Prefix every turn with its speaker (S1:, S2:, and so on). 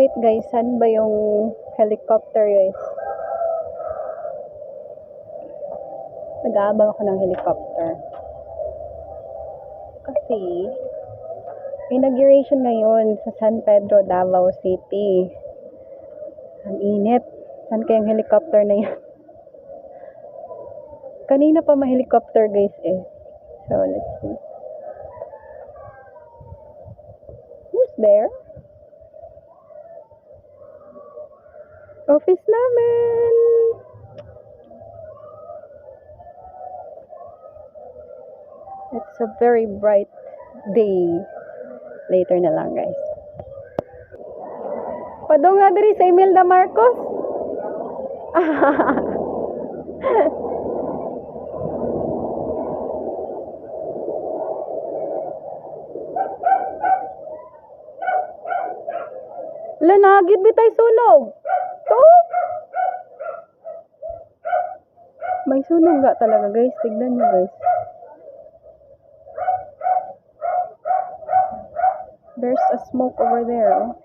S1: Wait guys, saan ba yung helicopter guys? Nag-aabang ako ng helicopter. Kasi, inauguration ngayon sa San Pedro, Davao City. Ang init. Saan kayang helicopter na yan? Kanina pa ma-helicopter guys eh. So, let's see. Who's there? Office namin! It's a very bright day. Later na lang guys. Padong nga diri sa Imelda Marcos. Lanagid bitay sunog. To. May sunog nga talaga guys. Tignan nyo guys. There's a smoke over there. Oh.